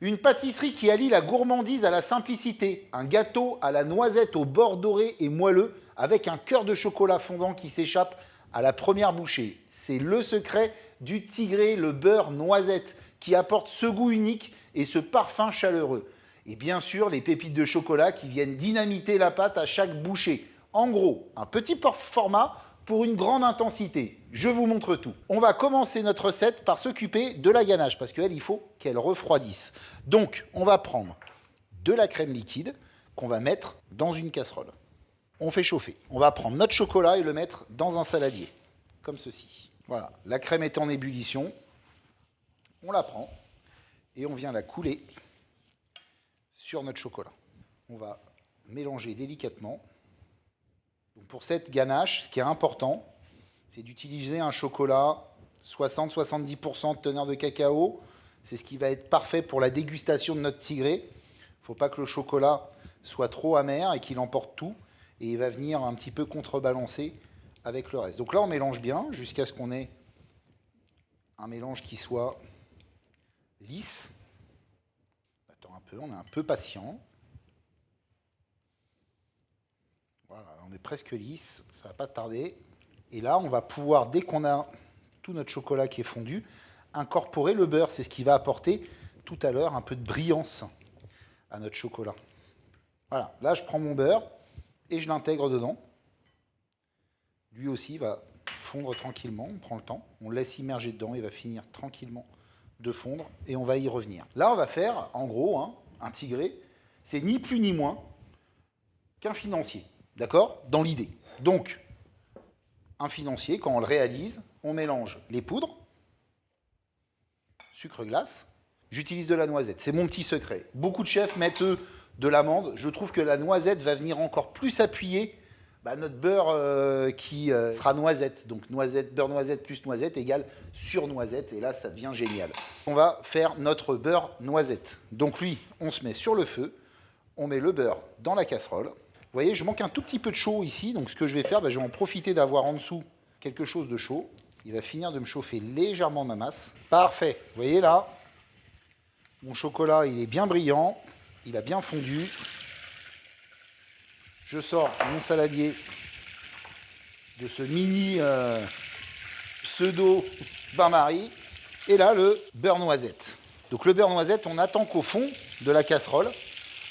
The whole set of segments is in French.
Une pâtisserie qui allie la gourmandise à la simplicité. Un gâteau à la noisette au bord doré et moelleux avec un cœur de chocolat fondant qui s'échappe à la première bouchée. C'est le secret du Tigré, le beurre noisette, qui apporte ce goût unique et ce parfum chaleureux. Et bien sûr, les pépites de chocolat qui viennent dynamiter la pâte à chaque bouchée. En gros, un petit format pour une grande intensité. Je vous montre tout. On va commencer notre recette par s'occuper de la ganache, parce qu'elle, il faut qu'elle refroidisse. Donc, on va prendre de la crème liquide qu'on va mettre dans une casserole. On fait chauffer. On va prendre notre chocolat et le mettre dans un saladier, comme ceci. Voilà, la crème est en ébullition. On la prend et on vient la couler sur notre chocolat. On va mélanger délicatement. Donc pour cette ganache, ce qui est important, c'est d'utiliser un chocolat 60-70% de teneur de cacao. C'est ce qui va être parfait pour la dégustation de notre tigré. Il ne faut pas que le chocolat soit trop amer et qu'il emporte tout. Et il va venir un petit peu contrebalancer avec le reste. Donc là, on mélange bien jusqu'à ce qu'on ait un mélange qui soit lisse. Attends un peu, on est un peu patient. Voilà, on est presque lisse, ça ne va pas tarder. Et là, on va pouvoir, dès qu'on a tout notre chocolat qui est fondu, incorporer le beurre. C'est ce qui va apporter tout à l'heure un peu de brillance à notre chocolat. Voilà, là, je prends mon beurre et je l'intègre dedans. Lui aussi va fondre tranquillement, on prend le temps, on le laisse immerger dedans, il va finir tranquillement de fondre et on va y revenir. Là, on va faire, en gros, un tigré, c'est ni plus ni moins qu'un financier, d'accord? Dans l'idée. Donc, un financier, quand on le réalise, on mélange les poudres, sucre glace, j'utilise de la noisette, c'est mon petit secret. Beaucoup de chefs mettent, eux, de l'amande. Je trouve que la noisette va venir encore plus appuyer notre beurre qui sera noisette. Donc noisette, beurre noisette plus noisette égale sur noisette. Et là, ça devient génial. On va faire notre beurre noisette. Donc lui, on se met sur le feu. On met le beurre dans la casserole. Vous voyez, je manque un tout petit peu de chaud ici. Donc ce que je vais faire, je vais en profiter d'avoir en dessous quelque chose de chaud. Il va finir de me chauffer légèrement ma masse. Parfait. Vous voyez là, mon chocolat, il est bien brillant. Il a bien fondu. Je sors mon saladier de ce mini pseudo bain-marie. Et là, le beurre noisette. Donc le beurre noisette, on attend qu'au fond de la casserole,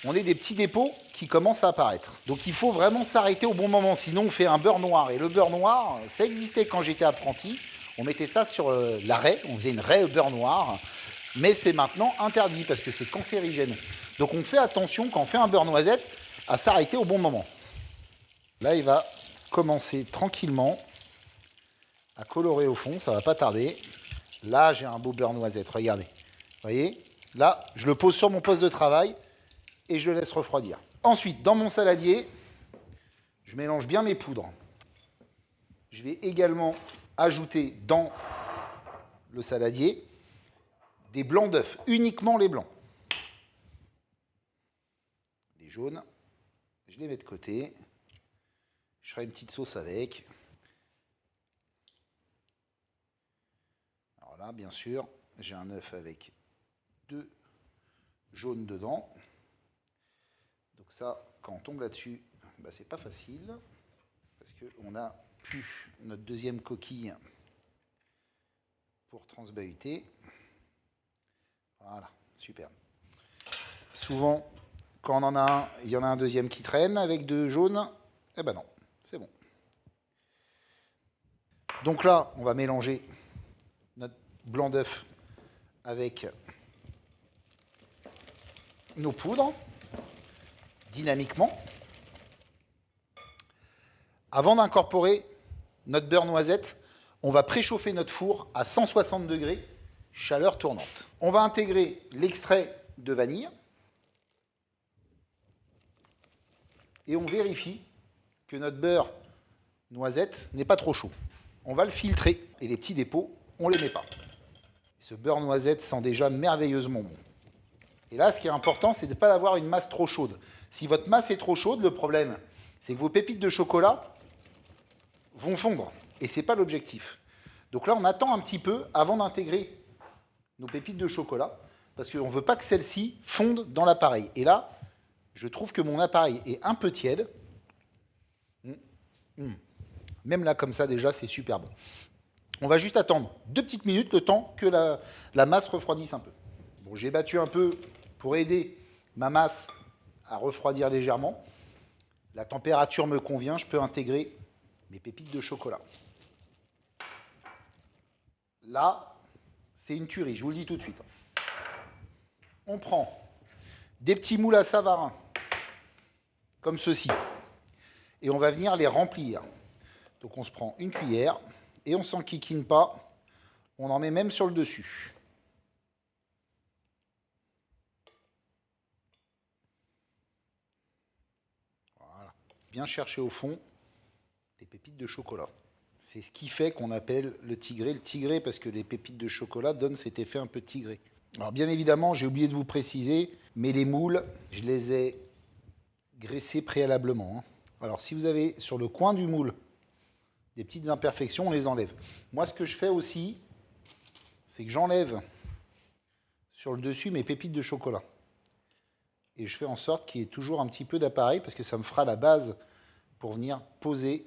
on ait des petits dépôts qui commencent à apparaître. Donc il faut vraiment s'arrêter au bon moment, sinon on fait un beurre noir. Et le beurre noir, ça existait quand j'étais apprenti. On mettait ça sur la raie, on faisait une raie au beurre noir. Mais c'est maintenant interdit parce que c'est cancérigène. Donc on fait attention quand on fait un beurre noisette à s'arrêter au bon moment. Là, il va commencer tranquillement à colorer au fond, ça ne va pas tarder. Là, j'ai un beau beurre noisette, regardez. Vous voyez? Là, je le pose sur mon poste de travail et je le laisse refroidir. Ensuite, dans mon saladier, je mélange bien mes poudres. Je vais également ajouter dans le saladier des blancs d'œufs, uniquement les blancs. Les jaunes, je les mets de côté. Je ferai une petite sauce avec. Alors là, bien sûr, j'ai un œuf avec 2 jaunes dedans. Donc ça, quand on tombe là-dessus, c'est pas facile. Parce qu'on n'a plus notre deuxième coquille pour transbahuter. Voilà, super. Souvent, quand on en a un, il y en a un deuxième qui traîne avec 2 jaunes. Eh ben non, c'est bon. Donc là, on va mélanger notre blanc d'œuf avec nos poudres, dynamiquement. Avant d'incorporer notre beurre noisette, on va préchauffer notre four à 160 degrés, chaleur tournante. On va intégrer l'extrait de vanille et on vérifie que notre beurre noisette n'est pas trop chaud. On va le filtrer et les petits dépôts, on ne les met pas. Ce beurre noisette sent déjà merveilleusement bon. Et là, ce qui est important, c'est de ne pas avoir une masse trop chaude. Si votre masse est trop chaude, le problème, c'est que vos pépites de chocolat vont fondre. Et ce n'est pas l'objectif. Donc là, on attend un petit peu avant d'intégrer nos pépites de chocolat. parce qu'on ne veut pas que celle-ci fonde dans l'appareil. Et là, je trouve que mon appareil est un peu tiède. Même là, comme ça, déjà, c'est super bon. On va juste attendre 2 petites minutes, le temps que la masse refroidisse un peu. Bon, j'ai battu un peu pour aider ma masse à refroidir légèrement. La température me convient, je peux intégrer mes pépites de chocolat. Là, c'est une tuerie, je vous le dis tout de suite. On prend des petits moules à Savarin, comme ceci, et on va venir les remplir. Donc on se prend une cuillère, et on ne s'enquiquine pas, on en met même sur le dessus. Voilà. Bien chercher au fond les pépites de chocolat. C'est ce qui fait qu'on appelle le tigré, parce que les pépites de chocolat donnent cet effet un peu tigré. Alors bien évidemment, j'ai oublié de vous préciser, mais les moules, je les ai graissés préalablement. Alors si vous avez sur le coin du moule des petites imperfections, on les enlève. Moi, ce que je fais aussi, c'est que j'enlève sur le dessus mes pépites de chocolat. Et je fais en sorte qu'il y ait toujours un petit peu d'appareil, parce que ça me fera la base pour venir poser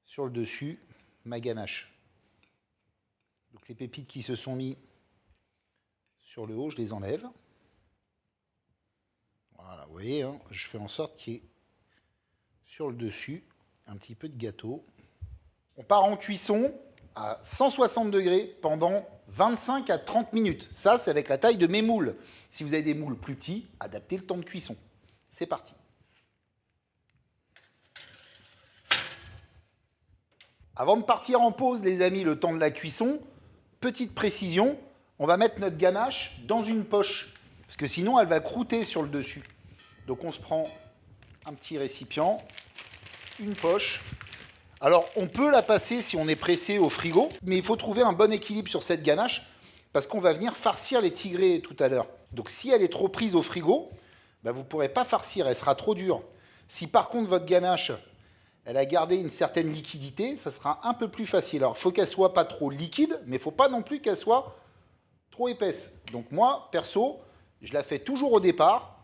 sur le dessus ma ganache. Donc les pépites qui se sont mis sur le haut, je les enlève. Voilà, vous voyez, hein, je fais en sorte qu'il y ait sur le dessus un petit peu de gâteau. On part en cuisson à 160 degrés pendant 25 à 30 minutes. Ça, c'est avec la taille de mes moules. Si vous avez des moules plus petits, adaptez le temps de cuisson. C'est parti. Avant de partir en pause, les amis, le temps de la cuisson, petite précision, on va mettre notre ganache dans une poche, parce que sinon, elle va croûter sur le dessus. Donc, on se prend un petit récipient, une poche. Alors, on peut la passer si on est pressé au frigo, mais il faut trouver un bon équilibre sur cette ganache parce qu'on va venir farcir les tigrés tout à l'heure. Donc, si elle est trop prise au frigo, ben, vous ne pourrez pas farcir, elle sera trop dure. Si par contre, votre ganache, elle a gardé une certaine liquidité, ça sera un peu plus facile. Alors, il faut qu'elle soit pas trop liquide, mais il ne faut pas non plus qu'elle soit trop épaisse. Donc, moi, perso, je la fais toujours au départ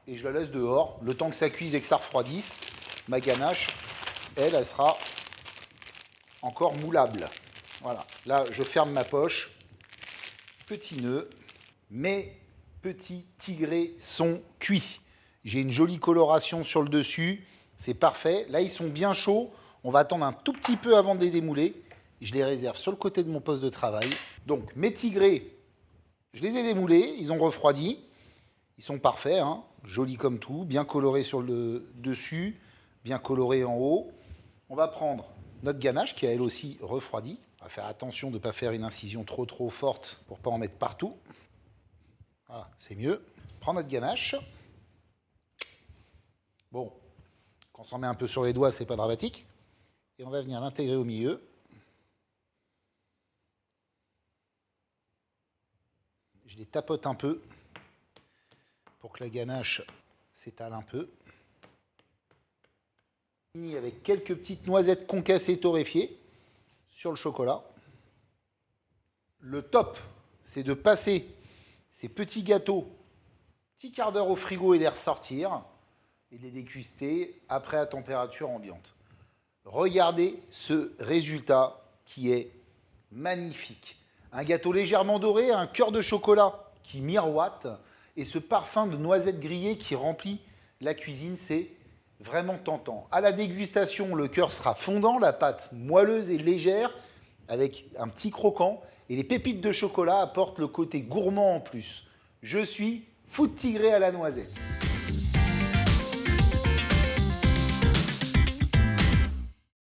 et je la laisse dehors, le temps que ça cuise et que ça refroidisse. Ma ganache, elle sera encore moulable. Voilà, là je ferme ma poche, petit nœud, mes petits tigrés sont cuits. J'ai une jolie coloration sur le dessus, c'est parfait. Là ils sont bien chauds, on va attendre un tout petit peu avant de les démouler. Je les réserve sur le côté de mon poste de travail. Donc mes tigrés, je les ai démoulés, ils ont refroidi. Ils sont parfaits, hein, jolis comme tout, bien colorés sur le dessus, bien colorés en haut. On va prendre notre ganache qui a elle aussi refroidi. On va faire attention de ne pas faire une incision trop forte pour ne pas en mettre partout. Voilà, c'est mieux. Prends notre ganache. Bon, quand on s'en met un peu sur les doigts, c'est pas dramatique. Et on va venir l'intégrer au milieu. Je les tapote un peu pour que la ganache s'étale un peu. Avec quelques petites noisettes concassées torréfiées sur le chocolat. Le top, c'est de passer ces petits gâteaux petit quart d'heure au frigo et les ressortir et les déguster après à température ambiante. Regardez ce résultat qui est magnifique. Un gâteau légèrement doré, un cœur de chocolat qui miroite et ce parfum de noisettes grillées qui remplit la cuisine, c'est vraiment tentant. À la dégustation, le cœur sera fondant, la pâte moelleuse et légère avec un petit croquant et les pépites de chocolat apportent le côté gourmand en plus. Je suis fou de tigré à la noisette.